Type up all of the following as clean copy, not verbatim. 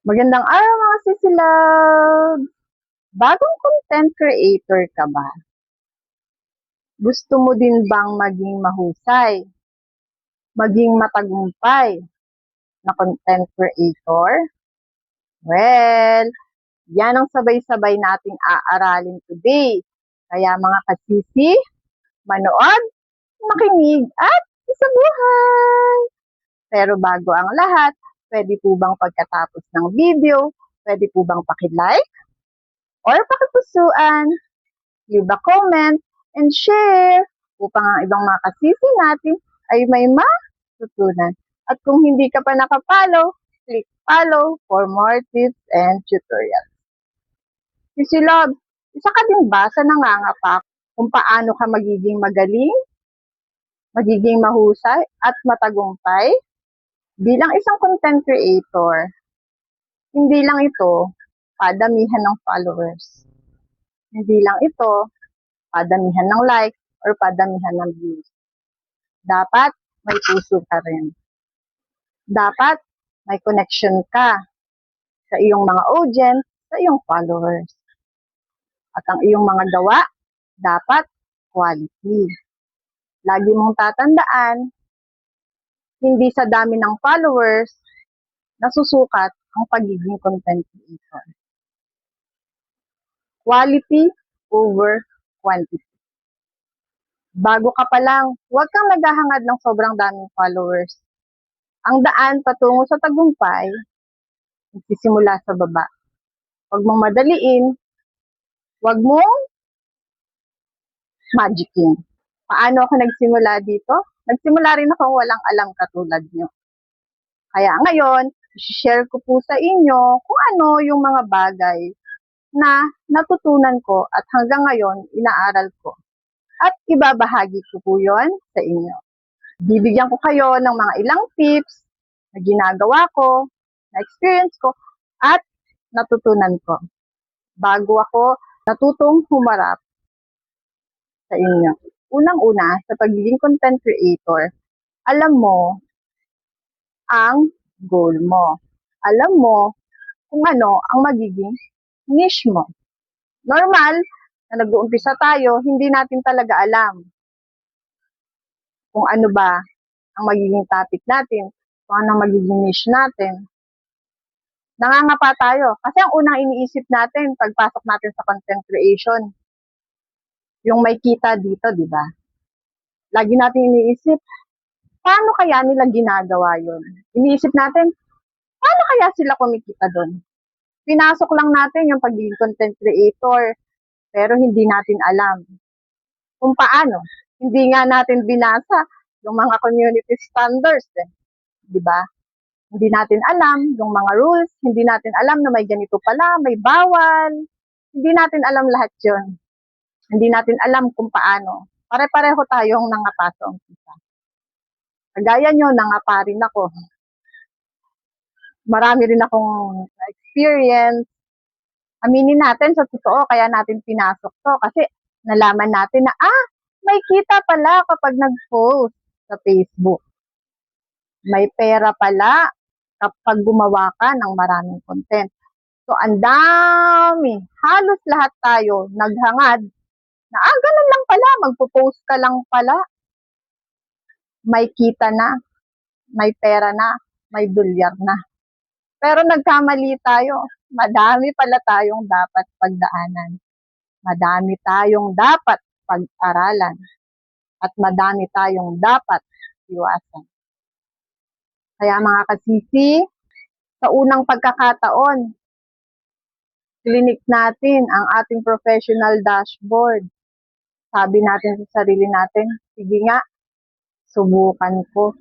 Magandang araw mga sisilab! Bagong content creator ka ba? Gusto mo din bang maging mahusay, maging matagumpay na content creator? Well, yan ang sabay-sabay nating aaralin today. Kaya mga kasisi, manood, makinig at isabuhay! Pero bago ang lahat, pwede po bang pagkatapos ng video, pwede po bang paki-like or pakipusuan, leave a comment, and share upang ang ibang mga kasisi natin ay may matutunan. At kung hindi ka pa nakapollow, click follow for more tips and tutorials. Sisi Love, isa ka din ba sa nangangapak kung paano ka magiging magaling, magiging mahusay at matagumpay bilang isang content creator? Hindi lang ito padamihan ng followers. Hindi lang ito padamihan ng like or padamihan ng views. Dapat may puso ka rin. Dapat may connection ka sa iyong mga audience, sa iyong followers. At ang iyong mga gawa, dapat quality. Lagi mong tatandaan, hindi sa dami ng followers nasusukat ang pagiging content creator. Quality over quantity. Bago ka pa lang, huwag kang naghahangad ng sobrang daming followers. Ang daan patungo sa tagumpay, nagsisimula sa baba. Huwag mong madaliin, huwag mong magicin. Paano ako nagsimula dito? Nagsimula rin ako walang alam katulad nyo. Kaya ngayon, share ko po sa inyo kung ano yung mga bagay na natutunan ko at hanggang ngayon inaaral ko. At ibabahagi ko po yon sa inyo. Bibigyan ko kayo ng mga ilang tips na ginagawa ko, na experience ko, at natutunan ko. Bago ako natutong humarap sa inyo. Unang-una, sa pagiging content creator, alam mo ang goal mo. Alam mo kung ano ang magiging niche mo. Normal, na nag-uumpisa tayo, hindi natin talaga alam kung ano ba ang magiging topic natin, kung ano ang magiging niche natin. Nangangapa tayo. Kasi ang unang iniisip natin, pagpasok natin sa content creation, yung may kita dito, di ba? Lagi natin iniisip, paano kaya nila ginagawa yun? Iniisip natin, paano kaya sila kumikita doon? Pinasok lang natin yung pagiging content creator, pero hindi natin alam kung paano. Hindi nga natin binasa yung mga community standards, di ba? Hindi natin alam yung mga rules, hindi natin alam na may ganito pala, may bawal. Hindi natin alam lahat yun. Hindi natin alam kung paano. Pare-pareho tayong nangapa sa umpisa. Kagaya nyo, nangapa rin ako. Marami rin akong experience. Aminin natin sa totoo, kaya natin pinasok to. Kasi nalaman natin na, may kita pala kapag nag-post sa Facebook. May pera pala kapag gumawa ka ng maraming content. So, ang dami. Halos lahat tayo naghangad na, ganun lang pala, magpo-post ka lang pala. May kita na, may pera na, may dolyar na. Pero nagkamali tayo. Madami pala tayong dapat pagdaanan. Madami tayong dapat pag-aralan. At madami tayong dapat iwasan. Kaya mga kasisi, sa unang pagkakataon, klinik natin ang ating professional dashboard. Sabi natin sa sarili natin, sige nga, subukan ko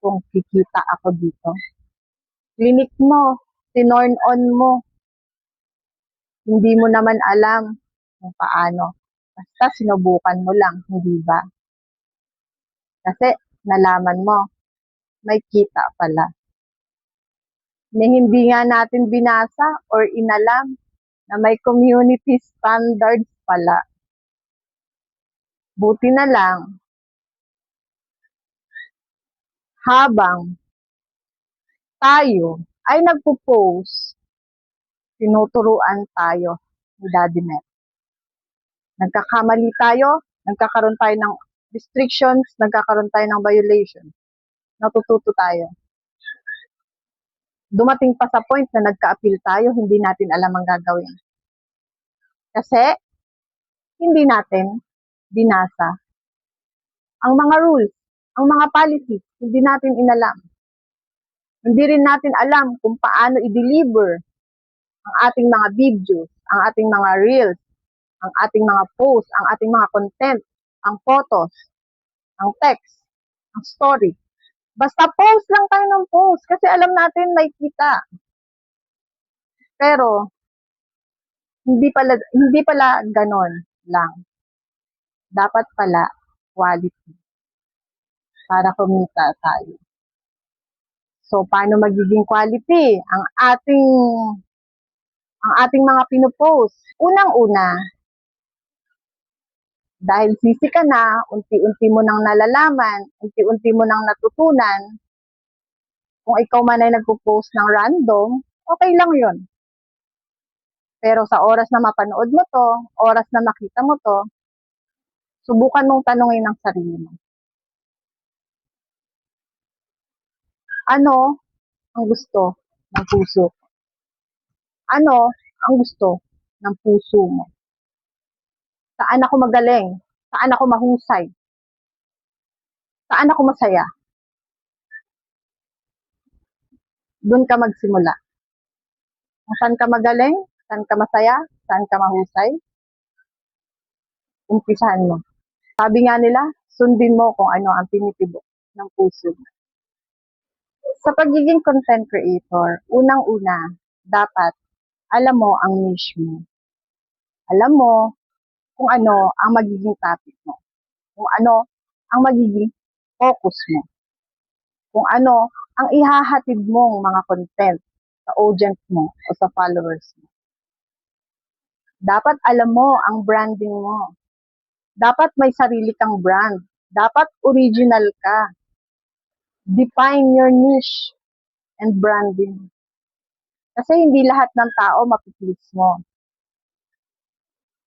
kung kikita ako dito. Klinik mo, tinorn on mo. Hindi mo naman alam kung paano. Basta sinubukan mo lang, hindi ba? Kasi nalaman mo, may kita pala. Na hindi nga natin binasa or inalam na may community standards pala. Buti na lang, habang tayo ay nagpo-post tinuturuan tayo ni Daddy Met. Nagkakamali tayo, nagkakaroon tayo ng restrictions, nagkakaroon tayo ng violation. Natututo tayo. Dumating pa sa point na nagka-appeal tayo, hindi natin alam ang gagawin. Kasi, hindi natin binasa ang mga rules, ang mga policies, hindi natin inalam. Hindi rin natin alam kung paano i-deliver ang ating mga videos, ang ating mga reels, ang ating mga posts, ang ating mga content, ang photos, ang text, ang story. Basta post lang tayo ng post kasi alam natin may kita. Pero, hindi pala ganon lang. Dapat pala quality para kumita tayo. So, paano magiging quality ang ating mga pinopost? Unang-una, dahil sisi ka na, unti-unti mo nang nalalaman, unti-unti mo nang natutunan, kung ikaw man ay nagpo-post ng random, okay lang yun. Pero sa oras na mapanood mo to, oras na makita mo to, subukan mong tanungin ang sarili mo. Ano ang gusto ng puso? Ano ang gusto ng puso mo? Saan ako magaling? Saan ako mahusay? Saan ako masaya? Doon ka magsimula. Saan ka magaling? Saan ka masaya? Saan ka mahusay? Umpisahan mo. Sabi nga nila, sundin mo kung ano ang tinitibok ng puso mo. Sa pagiging content creator, unang-una, dapat alam mo ang niche mo. Alam mo kung ano ang magiging topic mo. Kung ano ang magiging focus mo. Kung ano ang ihahatid mong mga content sa audience mo o sa followers mo. Dapat alam mo ang branding mo. Dapat may sarili kang brand. Dapat original ka. Define your niche and branding. Kasi hindi lahat ng tao mapiplease mo.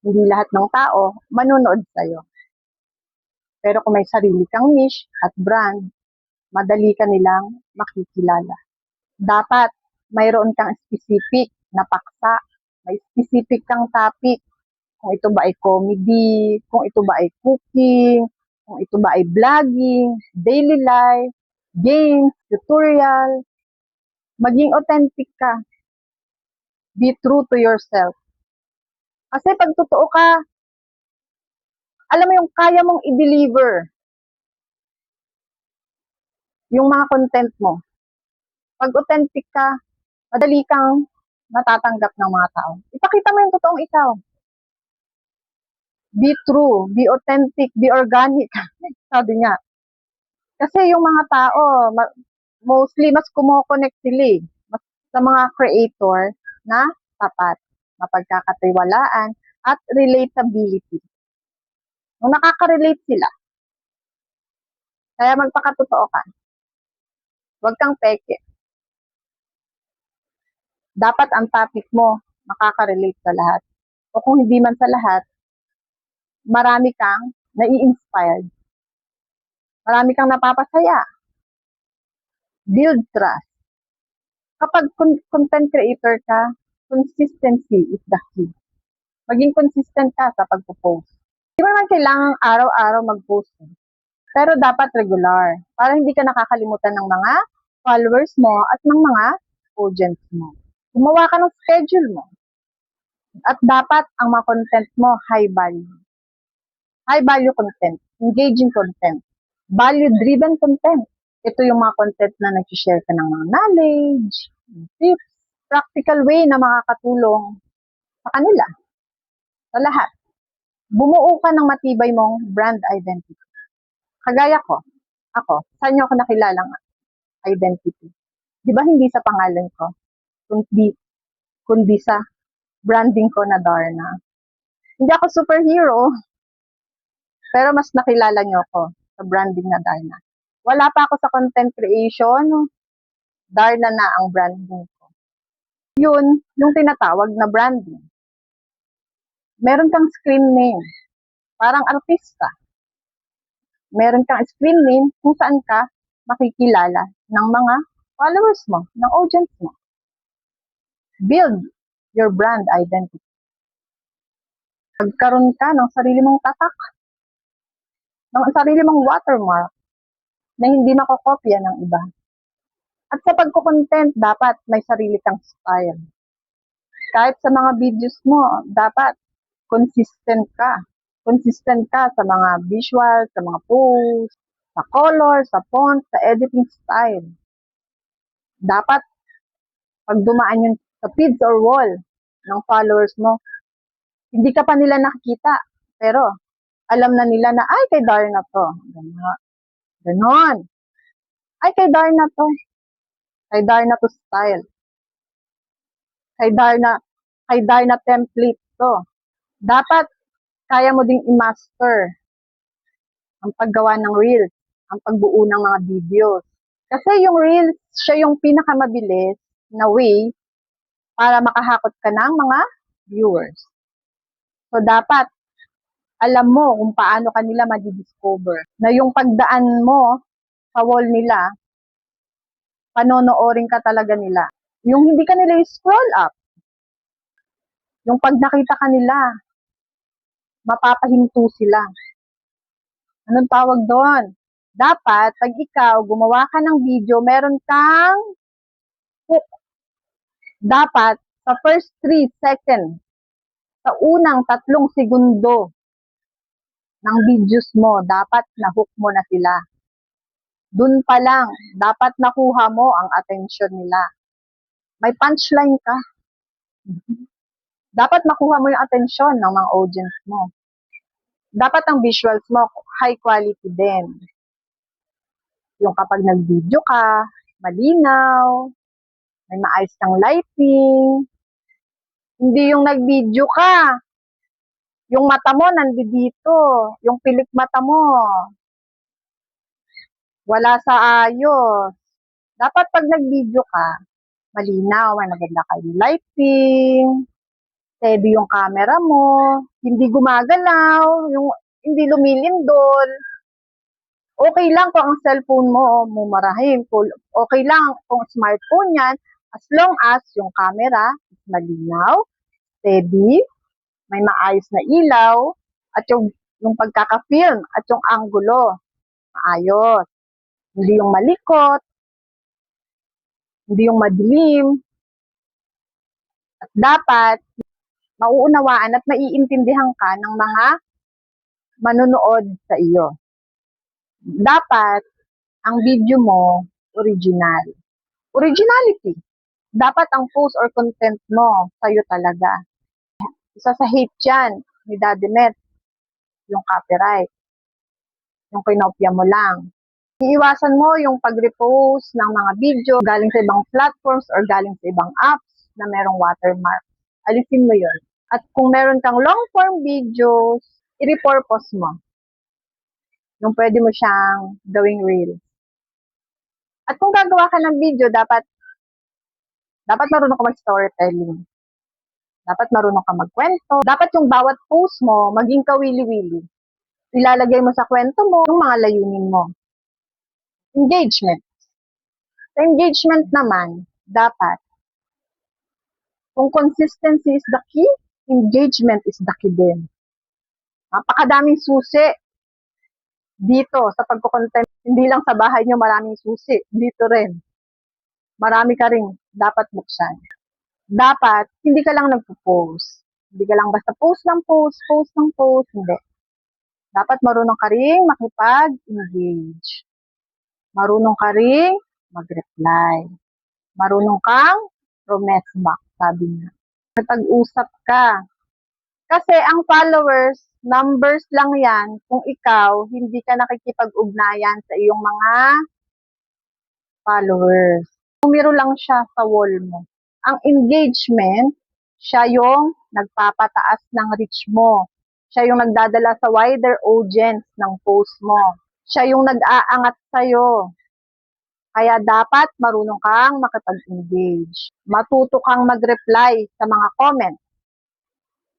Hindi lahat ng tao manonood sa'yo. Pero kung may sarili kang niche at brand, madali ka nilang makikilala. Dapat mayroon kang specific na paksa, may specific kang topic. Kung ito ba ay comedy, kung ito ba ay cooking, kung ito ba ay vlogging, daily life, games, tutorial, maging authentic ka. Be true to yourself. Kasi pag totoo ka, alam mo yung kaya mong i-deliver yung mga content mo. Pag authentic ka, madali kang natatanggap ng mga tao. Ipakita mo yung totoong ikaw. Be true, be authentic, be organic. Sabi nga. Kasi yung mga tao, mostly mas kumo-connect sila sa mga creator na tapat, mapagkakatiwalaan, at relatability. Kung nakaka-relate sila, kaya magpakatotoo ka. Huwag kang peke. Dapat ang topic mo makaka-relate sa lahat. O kung hindi man sa lahat, marami kang nai-inspired. Marami kang napapasaya. Build trust. Kapag content creator ka, consistency is the key. Maging consistent ka sa pagpo-post. Hindi mo naman kailangang araw-araw mag-post. Pero dapat regular para hindi ka nakakalimutan ng mga followers mo at ng mga audience mo. Gumawa ka ng schedule mo. At dapat ang mga content mo high value. High value content, engaging content, value-driven content. Ito yung mga content na nag-share ka ng mga knowledge, tips, practical way na makakatulong sa kanila, sa lahat. Bumuo ka ng matibay mong brand identity. Kagaya ko, ako, saan niyo ako nakilalang identity? Di ba hindi sa pangalan ko, kundi sa branding ko na Darna. Hindi ako superhero, pero mas nakilala niyo ako sa branding na Darna. Wala pa ako sa content creation, Darna na ang branding ko. Yun, yung tinatawag na branding. Meron kang screen name, parang artista. Meron kang screen name kung saan ka makikilala ng mga followers mo, ng audience mo. Build your brand identity. Magkaroon ka ng sarili mong tatak, ng sarili mong watermark na hindi makokopya ng iba. At sa pagko-content, dapat may sarili kang style. Kahit sa mga videos mo, dapat consistent ka. Consistent ka sa mga visuals, sa mga posts, sa color, sa font, sa editing style. Dapat pag dumaan yun sa feeds or wall ng followers mo, hindi ka pa nila nakikita. Pero alam na nila na, ay, kay Darna to. Ganon. Ay, kay Darna to. Kay Darna to style. Kay Darna template to. Dapat kaya mo ding i-master ang paggawa ng reels, ang pagbuo ng mga videos. Kasi yung reels, siya yung pinakamabilis na way para makahakot ka ng mga viewers. So, dapat alam mo kung paano kanila ma-discover. Na yung pagdaan mo sa wall nila, panonoorin ka talaga nila. Yung hindi ka nila scroll up. Yung pag nakita ka nila, mapapahinto sila. Anong tawag doon? Dapat, pag ikaw gumawa ka ng video, meron kang hook. Dapat, sa first 3 seconds, sa unang 3 segundo ng videos mo, dapat na-hook mo na sila. Dun pa lang, dapat nakuha mo ang attention nila. May punchline ka. Dapat makuha mo yung attention ng mga audience mo. Dapat ang visuals mo, high quality din. Yung kapag nag-video ka, malinaw, may maayos kang lighting. Hindi yung nag-video ka, yung mata mo nandito, yung pilik mata mo, wala sa ayos. Dapat pag nag-video ka, malinaw, may maganda kayong lighting, steady yung camera mo, hindi gumagalaw, yung hindi lumilindol. Okay lang kung ang cellphone mo, mumarahin. Okay lang kung smartphone yan, as long as yung camera is malinaw, steady, may maayos na ilaw, at yung pagkaka-film, at yung angulo, maayos. Hindi yung malikot, hindi yung madilim. At dapat, mauunawaan at maiintindihan ka ng mga manonood sa iyo. Dapat, ang video mo, original. Originality. Dapat ang post or content mo, sa'yo talaga. Isa sa hate yan, ni Daddy Met, yung copyright. Yung kinopya mo lang. Iiwasan mo yung pag-repost ng mga video galing sa ibang platforms or galing sa ibang apps na merong watermark. Alisin mo yun. At kung meron kang long-form videos, i-repurpose mo. Yung pwede mo siyang gawing reels. At kung gagawa ka ng video, dapat marunong ka mag-storytelling. Dapat marunong ka magkwento. Dapat yung bawat post mo, maging kawili-wili. Ilalagay mo sa kwento mo yung mga layunin mo. Engagement. Sa engagement naman, dapat, kung consistency is the key, engagement is the key din. Napakadaming susi dito sa pagko-content. Hindi lang sa bahay nyo maraming susi. Dito rin. Marami ka rin dapat buksan. Dapat, hindi ka lang nagpo-post. Hindi ka lang basta post ng post, post ng post. Hindi. Dapat marunong ka rin makipag-engage. Marunong ka rin mag-reply. Marunong kang promise back, sabi niya. Pag-usap ka. Kasi ang followers, numbers lang yan kung ikaw hindi ka nakikipag-ugnayan sa iyong mga followers. Numero lang siya sa wall mo. Ang engagement, siya yung nagpapataas ng reach mo. Siya yung nagdadala sa wider audience ng post mo. Siya yung nag-aangat sa'yo. Kaya dapat marunong kang makipag-engage. Matuto kang mag-reply sa mga comment.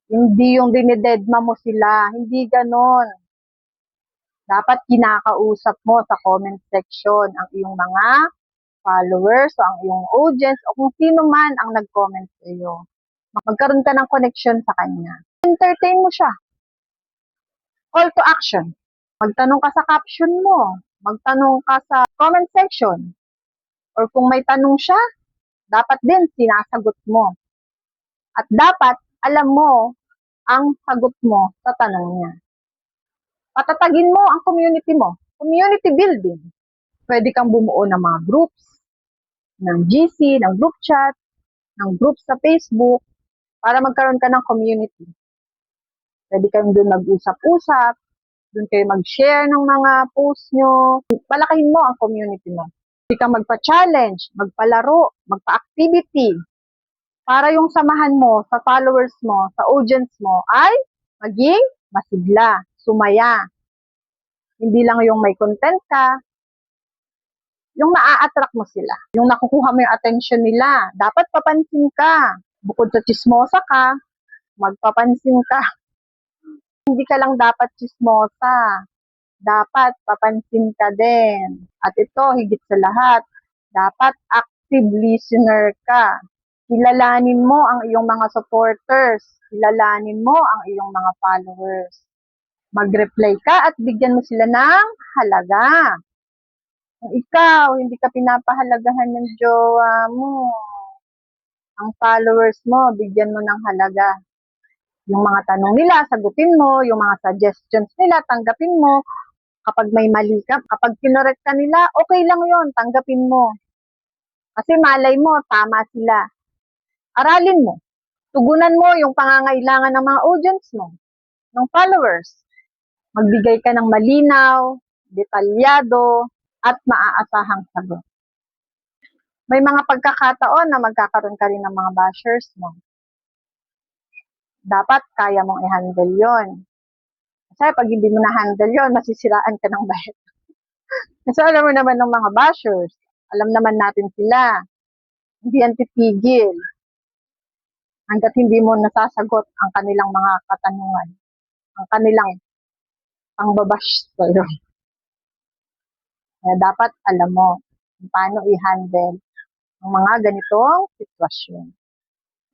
Hindi yung dinidedma mo sila. Hindi ganon. Dapat kinakausap mo sa comment section ang iyong mga followers o ang iyong audience o kung sino man ang nag-comment sa iyo. Magkaroon ka ng connection sa kanya. Entertain mo siya. Call to action. Magtanong ka sa caption mo. Magtanong ka sa comment section. Or kung may tanong siya, dapat din sinasagot mo. At dapat alam mo ang sagot mo sa tanong niya. Patatagin mo ang community mo. Community building. Pwede kang bumuo ng mga groups, ng GC, ng group chat, ng group sa Facebook, para magkaroon ka ng community. Pwede kayong doon mag-usap-usap, doon kayo mag-share ng mga posts nyo. Palakihin mo ang community mo. Pwede kang magpa-challenge, magpalaro, magpa-activity, para yung samahan mo sa followers mo, sa audience mo, ay maging masigla, sumaya. Hindi lang yung may content ka, yung na-attract mo sila, yung nakukuha mo yung attention nila. Dapat papansin ka. Bukod sa chismosa ka, magpapansin ka. Hindi ka lang dapat chismosa. Dapat papansin ka din. At ito, higit sa lahat, dapat active listener ka. Kilalanin mo ang iyong mga supporters. Kilalanin mo ang iyong mga followers. Mag-reply ka at bigyan mo sila ng halaga. Kung ikaw, hindi ka pinapahalagahan ng jowa mo, ang followers mo, bigyan mo ng halaga. Yung mga tanong nila, sagutin mo. Yung mga suggestions nila, tanggapin mo. Kapag may mali ka, kapag kinorek ka nila, okay lang yon, tanggapin mo. Kasi malay mo, tama sila. Aralin mo. Tugunan mo yung pangangailangan ng mga audience mo, ng followers. Magbigay ka ng malinaw, detalyado, at maaasahang sagot. May mga pagkakataon na magkakaroon ka rin ng mga bashers mo. Dapat kaya mong i-handle yon. Kasi pag hindi mo na-handle yon, masisiraan ka ng bayad. Kasi alam mo naman ng mga bashers, alam naman natin sila, hindi yan titigil hanggat hindi mo nasasagot ang kanilang mga katanungan, ang kanilang pangbabash sa'yo. Kaya dapat alam mo kung paano i-handle ang mga ganitong sitwasyon.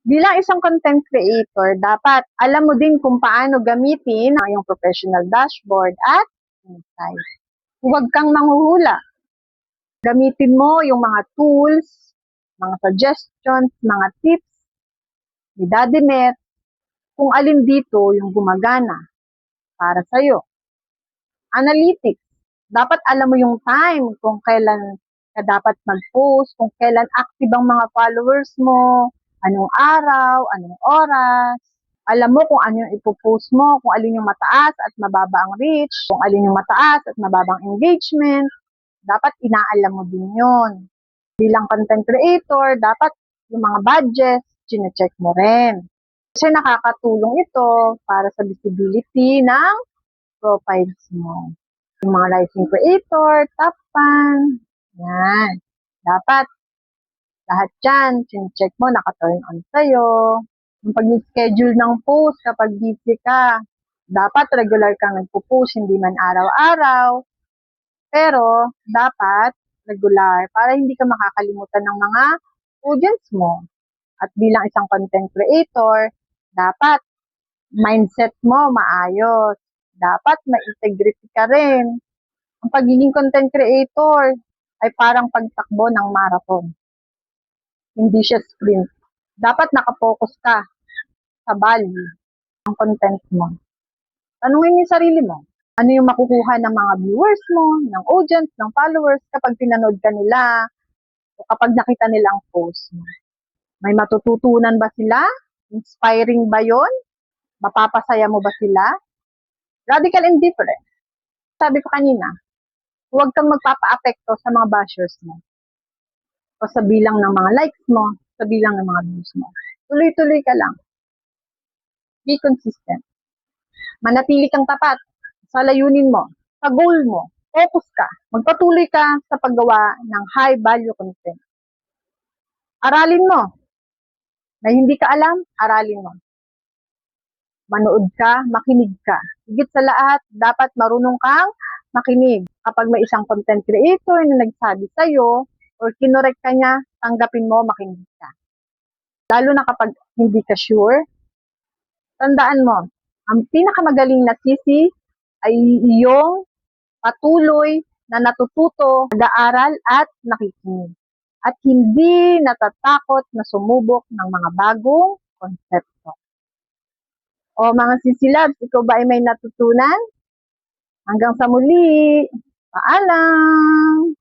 Bilang isang content creator, dapat alam mo din kung paano gamitin ang iyong professional dashboard at insight. Huwag kang manghuhula. Gamitin mo yung mga tools, mga suggestions, mga tips ni Daddy Met, kung alin dito yung gumagana para sa'yo. Analytics. Dapat alam mo yung time kung kailan ka dapat mag-post, kung kailan active ang mga followers mo, anong araw, anong oras. Alam mo kung ano yung ipopost mo, kung alin yung mataas at mababa ang reach, kung alin yung mataas at mababang engagement. Dapat inaalam mo din yun. Bilang content creator, dapat yung mga budgets, chinecheck mo rin. Kasi nakakatulong ito para sa visibility ng profiles mo. Yung mga rising creator, top fan, yan. Dapat lahat yan, chinecheck mo, naka-turn on sa'yo. Yung pag-schedule ng post kapag busy ka, dapat regular kang nagpo-post, hindi man araw-araw. Pero, dapat regular para hindi ka makakalimutan ng mga audience mo. At bilang isang content creator, dapat mindset mo maayos. Dapat may integrity ka rin. Ang pagiging content creator ay parang pagtakbo ng marathon. Hindi siya sprint. Dapat nakapokus ka sa value ng content mo. Tanungin mo yung sarili mo. Ano yung makukuha ng mga viewers mo, ng audience, ng followers kapag pinanood ka nila o kapag nakita nila ang post mo? May matututunan ba sila? Inspiring ba yon? Mapapasaya mo ba sila? Radical indifference. Sabi ko kanina, huwag kang magpapa-apekto sa mga bashers mo o sa bilang ng mga likes mo, sa bilang ng mga views mo. Tuloy-tuloy ka lang. Be consistent. Manatili kang tapat sa layunin mo, sa goal mo. Focus ka. Magpatuloy ka sa paggawa ng high value content. Aralin mo. Na hindi ka alam, aralin mo. Manood ka, makinig ka. Higit sa lahat, dapat marunong kang makinig. Kapag may isang content creator na nagsabi sa'yo or kinorek ka niya, tanggapin mo, makinig ka. Lalo na kapag hindi ka sure, tandaan mo, ang pinakamagaling na sisi ay iyong patuloy na natututo, nag-aaral at nakikinig. At hindi natatakot na sumubok ng mga bagong konsepto. O mga sisilabs, ikaw ba ay may natutunan? Hanggang sa muli. Paalam!